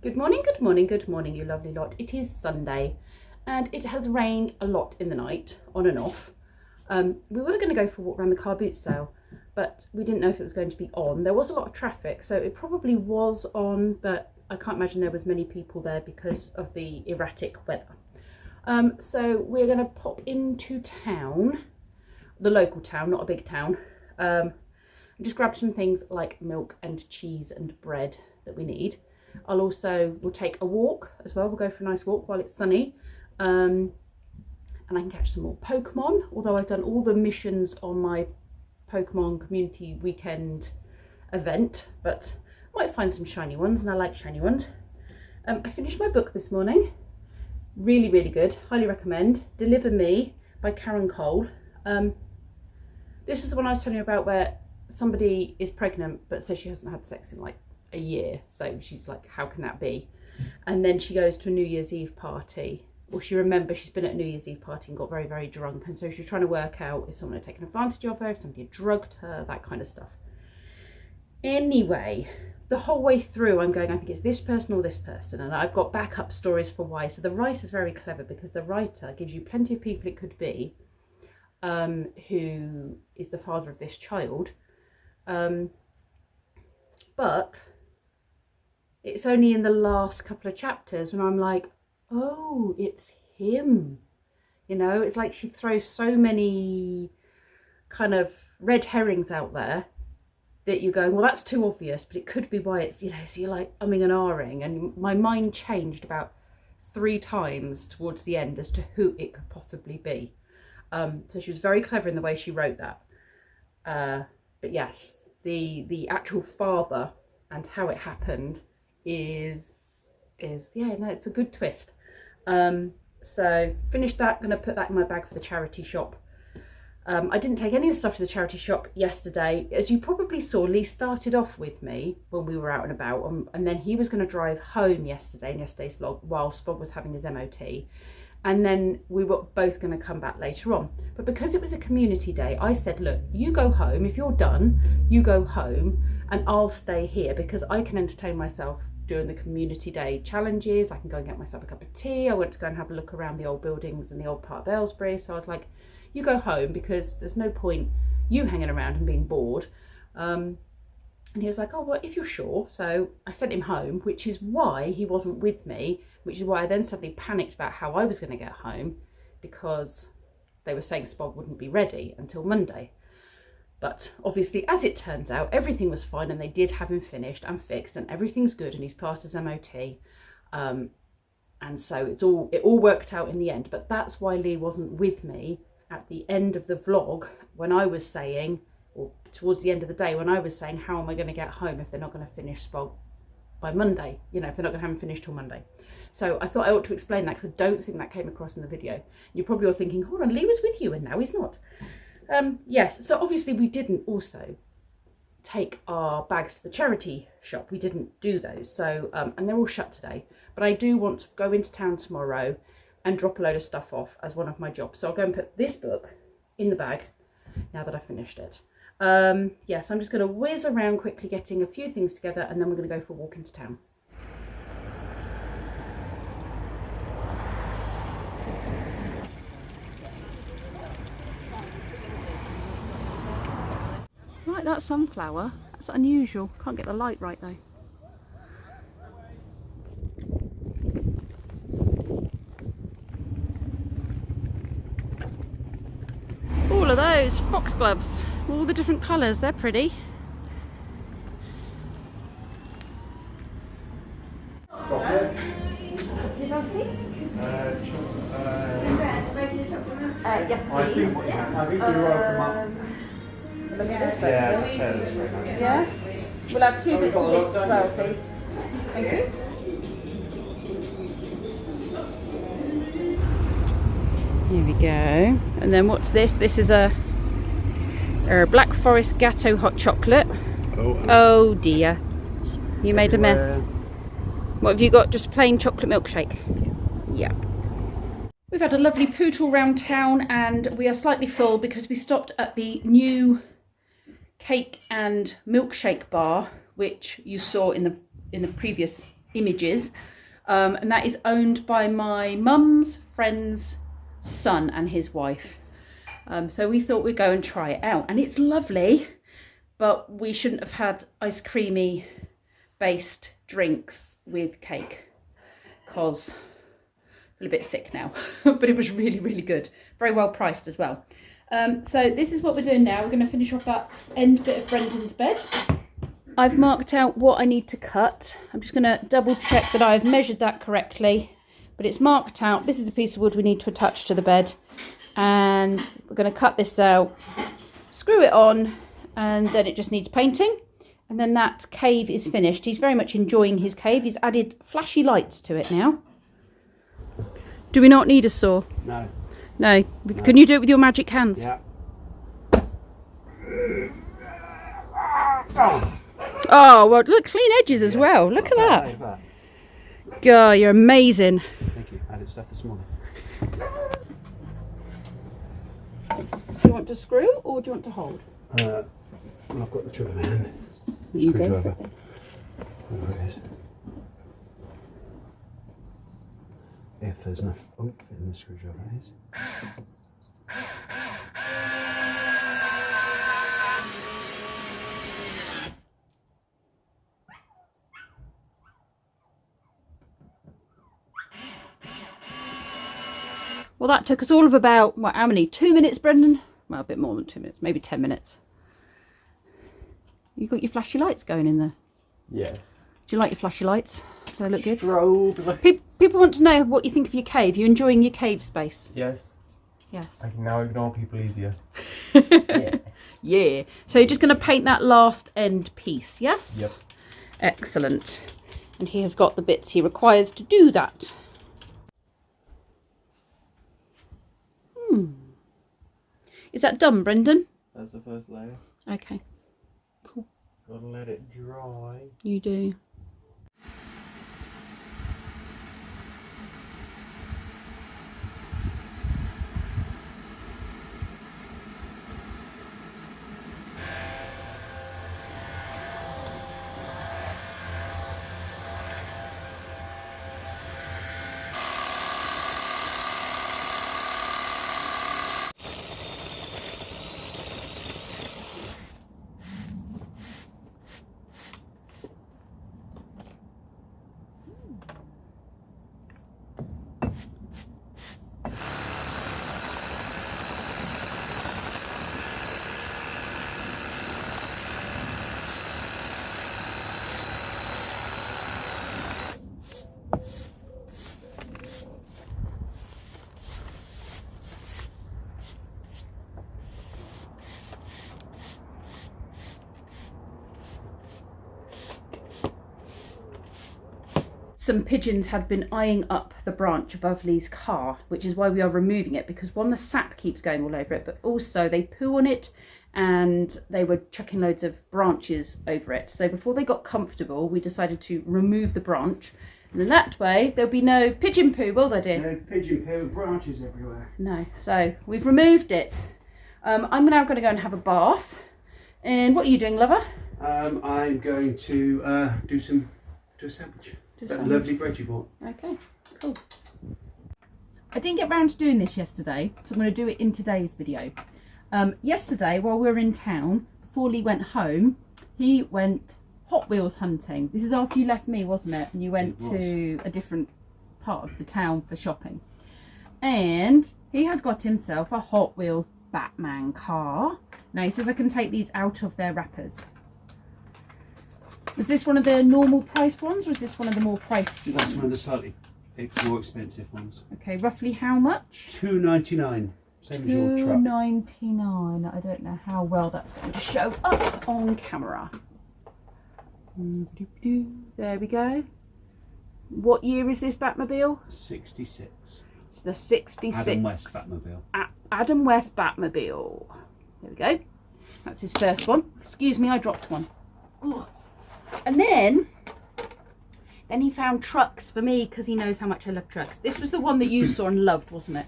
Good morning, good morning, good morning, you lovely lot. It is Sunday and it has rained a lot in the night, on and off. We were going to go for a walk around the car boot sale, but we didn't know if it was going to be on. There was a lot of traffic, so it probably was on, but I can't imagine there was many people there because of the erratic weather. So we're going to pop into town, the local town, not a big town, and just grab some things like milk and cheese and bread that we need. We'll take a walk as well. We'll go for a nice walk while it's sunny. And I can catch some more Pokemon, although I've done all the missions on my Pokemon community weekend event, but I might find some shiny ones, and I like shiny ones. I finished my book this morning. Really, really good. Highly recommend. Deliver Me by Karen Cole. This is the one I was telling you about where somebody is pregnant but says she hasn't had sex in like a year, so she's like, how can that be? And then she goes to a New Year's Eve party, or she remembers she's been at a New Year's Eve party and got very, very drunk, and so she's trying to work out if someone had taken advantage of her, if somebody had drugged her, that kind of stuff. Anyway, the whole way through I'm going, I think it's this person or this person, and I've got backup stories for why. So the writer's very clever, because the writer gives you plenty of people it could be, who is the father of this child, but it's only in the last couple of chapters when I'm like, oh, it's him. You know, it's like she throws so many kind of red herrings out there that you're going, well, that's too obvious, but it could be why it's, you know, so you're like umming and ahhing. And my mind changed about 3 times towards the end as to who it could possibly be. So she was very clever in the way she wrote that. But yes, the actual father and how it happened is yeah, no, it's a good twist. So finished that, gonna put that in my bag for the charity shop. I didn't take any of the stuff to the charity shop yesterday. As you probably saw, Lee started off with me when we were out and about, and then he was going to drive home yesterday in yesterday's vlog while Spog was having his MOT, and then we were both going to come back later on. But because it was a community day, I said, look, you go home. If you're done, you go home and I'll stay here, because I can entertain myself doing the community day challenges. I can go and get myself a cup of tea. I went to go and have a look around the old buildings in the old part of Aylesbury. So I was like, you go home, because there's no point you hanging around and being bored. And he was like, oh, well, if you're sure. So I sent him home, which is why he wasn't with me, which is why I then suddenly panicked about how I was going to get home, because they were saying Spog wouldn't be ready until Monday. But obviously, as it turns out, everything was fine, and they did have him finished and fixed, and everything's good, and he's passed his MOT. And so it all worked out in the end. But that's why Lee wasn't with me at the end of the vlog, when I was saying, or towards the end of the day, when I was saying, how am I going to get home if they're not going to finish Spog by Monday? You know, if they're not going to have him finished till Monday. So I thought I ought to explain that, because I don't think that came across in the video. You probably are thinking, hold on, Lee was with you and now he's not. Yes, so obviously we didn't also take our bags to the charity shop. We didn't do those. So, and they're all shut today. But I do want to go into town tomorrow and drop a load of stuff off as one of my jobs. So I'll go and put this book in the bag now that I've finished it. Yes, I'm just going to whiz around quickly getting a few things together, and then we're going to go for a walk into town. Right, that sunflower, that's unusual. Can't get the light right though. All of those foxgloves, all the different colours, they're pretty. Yes, please. I think you open them up. Yeah? We'll have 2 bits of this as well, please. Thank you. Here we go. And then what's this? This is a Black Forest Gatto hot chocolate. Oh dear. You made a mess. What have you got? Just plain chocolate milkshake? Yeah. We've had a lovely pootle round town, and we are slightly full because we stopped at the new cake and milkshake bar, which you saw in the previous images, and that is owned by my mum's friend's son and his wife. So we thought we'd go and try it out, and it's lovely, but we shouldn't have had ice creamy based drinks with cake because I'm a bit sick now. But it was really, really good, very well priced as well. So this is what we're doing now. We're going to finish off that end bit of Brendan's bed. I've marked out what I need to cut. I'm just going to double check that I've measured that correctly, but it's marked out. This is the piece of wood we need to attach to the bed, and we're going to cut this out, screw it on, and then it just needs painting, and then that cave is finished. He's very much enjoying his cave. He's added flashy lights to it now. Do we not need a saw? No. No. Can you do it with your magic hands? Yeah. Oh, well, look, clean edges as well. Look at that. God, you're amazing. Thank you. I added stuff this morning. Do you want to screw or do you want to hold? Well, I've got the tool in my hand. You go Screwdriver. for it. There it is. If there's enough oomph in the screwdriver, it is. Well, that took us all of about, what, how many? 2 minutes, Brendan? Well, a bit more than 2 minutes, maybe 10 minutes. You got your flashy lights going in there? Yes. Do you like your flashy lights? Do they look good? Strobe. People want to know what you think of your cave. You enjoying your cave space? Yes. Yes. I can now ignore people easier. Yeah. Yeah. So you're just going to paint that last end piece, yes? Yep. Excellent. And he has got the bits he requires to do that. Is that done, Brendan? That's the first layer. Okay. Cool. Gotta let it dry. You do. Some pigeons had been eyeing up the branch above Lee's car, which is why we are removing it, because one, the sap keeps going all over it, but also they poo on it and they were chucking loads of branches over it. So before they got comfortable, we decided to remove the branch, and then that way there'll be no pigeon poo, will there, dear? No pigeon poo, branches everywhere. No. So we've removed it. I'm now going to go and have a bath. And what are you doing, lover? I'm going to do a sandwich. That lovely bread you bought. Okay, cool. I didn't get round to doing this yesterday, so I'm going to do it in today's video. Yesterday, while we were in town, before Lee went home, he went Hot Wheels hunting. This is after you left me, wasn't it? And you went to a different part of the town for shopping. And he has got himself a Hot Wheels Batman car. Now he says I can take these out of their wrappers. Was this one of the normal priced ones, or is this one of the more pricey ones? That's one of the slightly more expensive ones. Okay, roughly how much? $2.99. Same as your truck. $2.99. I don't know how well that's going to show up on camera. There we go. What year is this Batmobile? 66. It's the 66. Adam West Batmobile. Adam West Batmobile. There we go. That's his first one. Excuse me, I dropped one. Ugh. And then he found trucks for me because he knows how much I love trucks. This was the one that you saw and loved, wasn't it?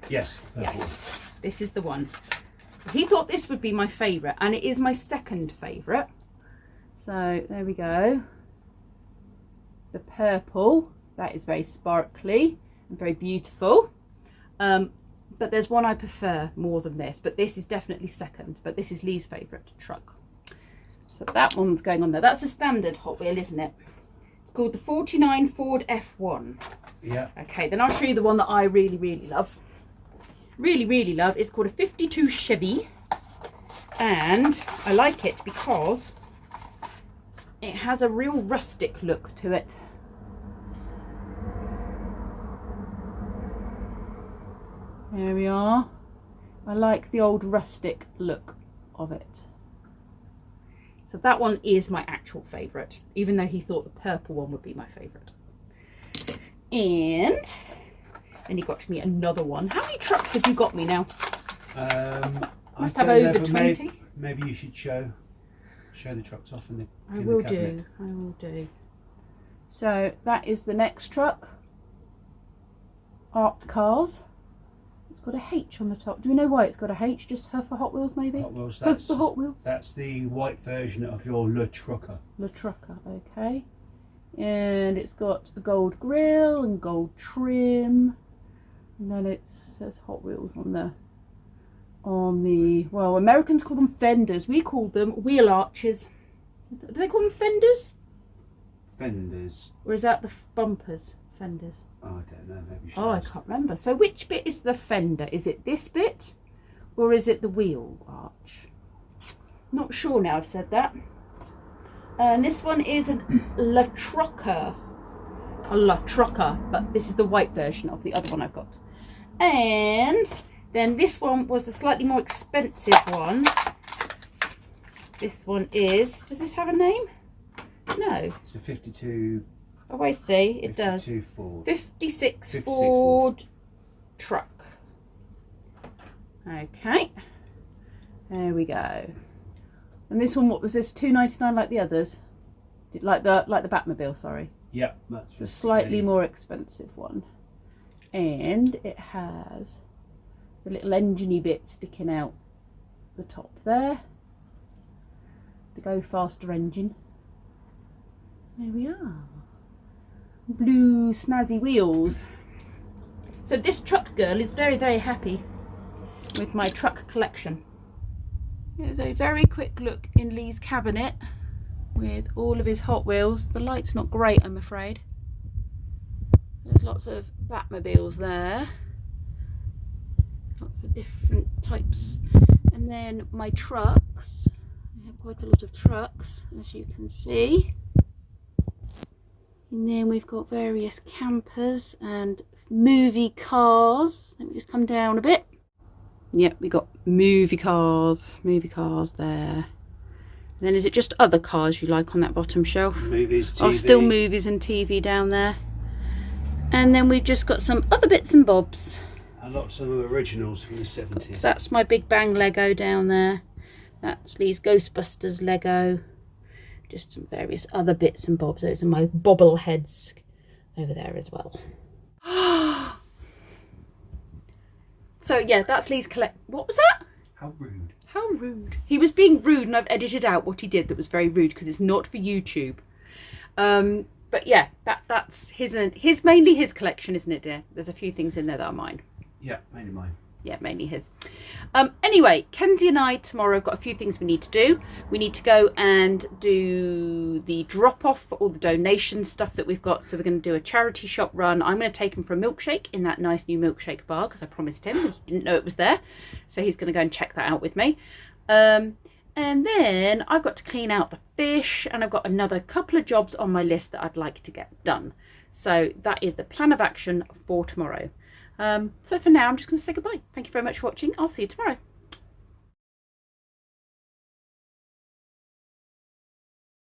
Yes. Yes. This is the one. He thought this would be my favourite, and it is my second favourite. So there we go. the purple. That is very sparkly and very beautiful. But there's one I prefer more than this, but this is definitely second. But this is Lee's favourite truck. So that one's going on there. That's a standard Hot Wheel, isn't it? It's called the 49 Ford F1. Yeah. Okay, then I'll show you the one that I really, really love. Really, really love. It's called a 52 Chevy. And I like it because it has a real rustic look to it. There we are. I like the old rustic look of it. So that one is my actual favourite, even though he thought the purple one would be my favourite. And then he got me another one. How many trucks have you got me now? Must have over 20. Maybe you should show the trucks off in the I in will the cabinet. do. I will do. So that is the next truck. Art Cars. It's got a H on the top. Do we know why it's got a H? Just her for Hot Wheels, maybe? Hot Wheels. That's the Hot Wheels. That's the white version of your Le Trucker. Le Trucker, okay. And it's got a gold grille and gold trim. And then it says Hot Wheels on the well, Americans call them fenders. We call them wheel arches. Do they call them fenders? Fenders. Or is that the bumpers? Fenders. Oh, I don't know. Maybe. Oh, I can't remember. So which bit is the fender? Is it this bit or is it the wheel arch? Not sure now I've said that. And this one is a Le Trucker. A Le Trucker, but this is the white version of the other one I've got. And then this one was the slightly more expensive one. This one is, does this have a name? No. It's a 52. Oh, I see, it does. 52 Ford. 56 Ford truck. Okay. There we go. And this one, what was this? $2.99 like the others? Like the Batmobile, sorry. Yeah, that's It's a slightly more expensive one. And it has the little engine-y bit sticking out the top there. The Go Faster engine. There we are. Blue snazzy wheels. So this truck girl is very, very happy with my truck collection. Here's a very quick look in Lee's cabinet with all of his Hot Wheels. The light's not great, I'm afraid. There's lots of Batmobiles there. Lots of different types. And then my trucks. I have quite a lot of trucks, as you can see. And then we've got various campers and movie cars. Let me just come down a bit. Yep, we got movie cars there. And then is it just other cars you like on that bottom shelf? Movies, TV. Oh, still movies and TV down there. And then we've just got some other bits and bobs. And lots of originals from the 70s. That's my Big Bang Lego down there. That's Lee's Ghostbusters Lego. Just some various other bits and bobs. Those are my bobbleheads over there as well. So yeah, that's Lee's collect. What was that? How rude. How rude. He was being rude and I've edited out what he did that was very rude because it's not for YouTube. But yeah, that's his mainly his collection, isn't it, dear? There's a few things in there that are mine. Yeah, mainly mine. Yeah, mainly his. Anyway, Kenzie and I tomorrow have got a few things we need to do. We need to go and do the drop off for all the donation stuff that we've got. So we're going to do a charity shop run. I'm going to take him for a milkshake in that nice new milkshake bar because I promised him. He didn't know it was there. So he's going to go and check that out with me. And then I've got to clean out the fish and I've got another couple of jobs on my list that I'd like to get done. So that is the plan of action for tomorrow. So for now, I'm just going to say goodbye. Thank you very much for watching. I'll see you tomorrow.